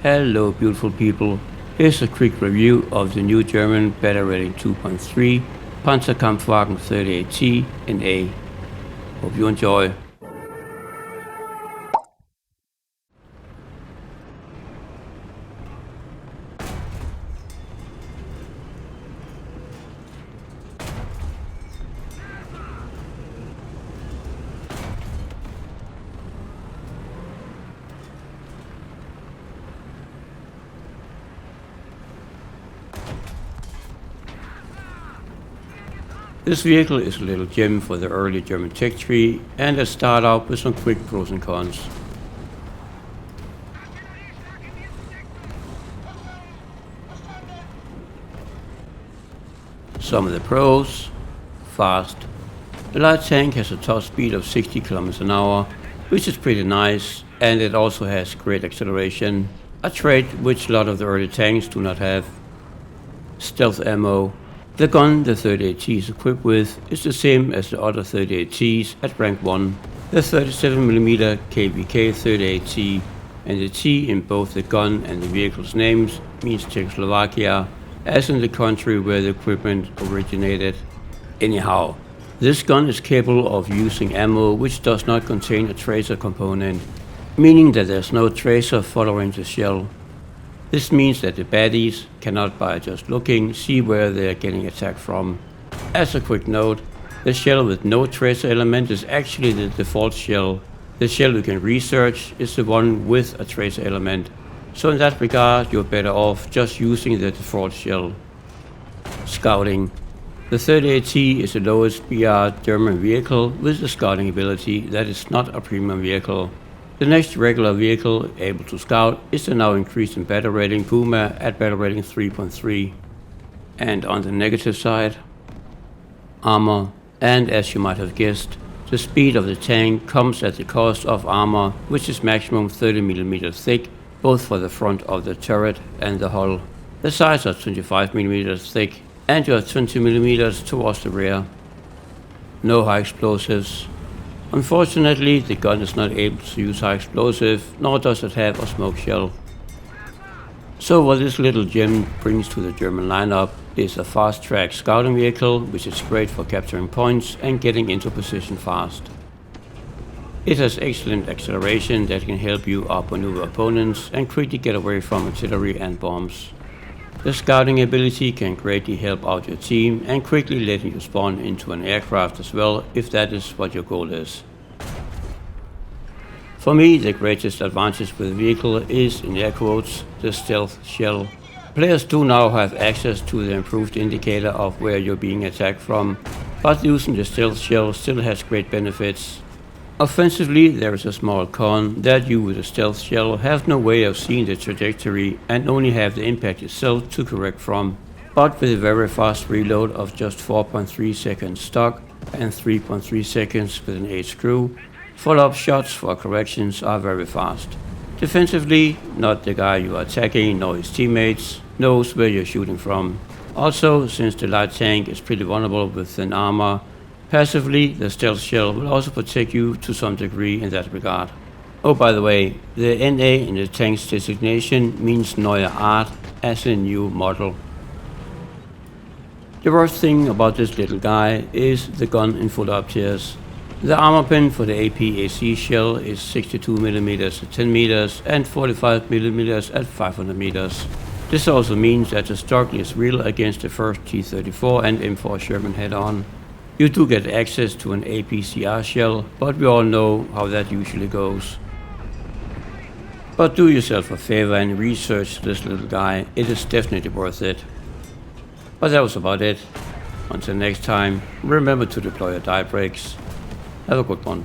Hello beautiful people, here's a quick review of the new German Battle Rating 2.3 Pz.Kpfw 38T in A. Hope you enjoy. This vehicle is a little gem for the early German tech tree, and let's start out with some quick pros and cons. Some of the pros: fast. The light tank has a top speed of 60 km an hour, which is pretty nice, and it also has great acceleration, a trait which a lot of the early tanks do not have. Stealth ammo. The gun the 38T is equipped with is the same as the other 38Ts at rank 1. The 37mm Pz.Kpfw and the T in both the gun and the vehicle's names means Czechoslovakia, as in the country where the equipment originated. Anyhow, this gun is capable of using ammo which does not contain a tracer component, meaning that there's no tracer following the shell. This means that the baddies cannot, by just looking, see where they are getting attacked from. As a quick note, the shell with no tracer element is actually the default shell. The shell you can research is the one with a tracer element, so in that regard you're better off just using the default shell. Scouting. The 38T is the lowest BR German vehicle with a scouting ability that is not a premium vehicle. The next regular vehicle able to scout is the now increased in battle rating Puma at battle rating 3.3. And on the negative side, armor. And as you might have guessed, the speed of the tank comes at the cost of armor, which is maximum 30mm thick, both for the front of the turret and the hull. The sides are 25mm thick, and you have 20mm towards the rear. No high explosives. Unfortunately, the gun is not able to use high explosive, nor does it have a smoke shell. So what this little gem brings to the German lineup is a fast-track scouting vehicle, which is great for capturing points and getting into position fast. It has excellent acceleration that can help you outmaneuver opponents and quickly get away from artillery and bombs. The scouting ability can greatly help out your team and quickly letting you spawn into an aircraft as well, if that is what your goal is. For me, the greatest advantage with the vehicle is, in air quotes, the stealth shell. Players do now have access to the improved indicator of where you're being attacked from, but using the stealth shell still has great benefits. Offensively, there is a small con that you with a stealth shell have no way of seeing the trajectory and only have the impact itself to correct from. But with a very fast reload of just 4.3 seconds stock and 3.3 seconds with an 8 screw, follow-up shots for corrections are very fast. Defensively, not the guy you are attacking nor his teammates knows where you're shooting from. Also, since the light tank is pretty vulnerable with thin armor, passively, the stealth shell will also protect you to some degree in that regard. Oh, by the way, the NA in the tank's designation means Neue Art, as in new model. The worst thing about this little guy is the gun in full up tiers. The armor pin for the APAC shell is 62mm at 10 meters and 45mm at 500 meters. This also means that the struggle is real against the first T-34 and M4 Sherman head-on. You do get access to an APCR shell, but we all know how that usually goes. But do yourself a favor and research this little guy, it is definitely worth it. But that was about it. Until next time, remember to deploy your die brakes. Have a good one.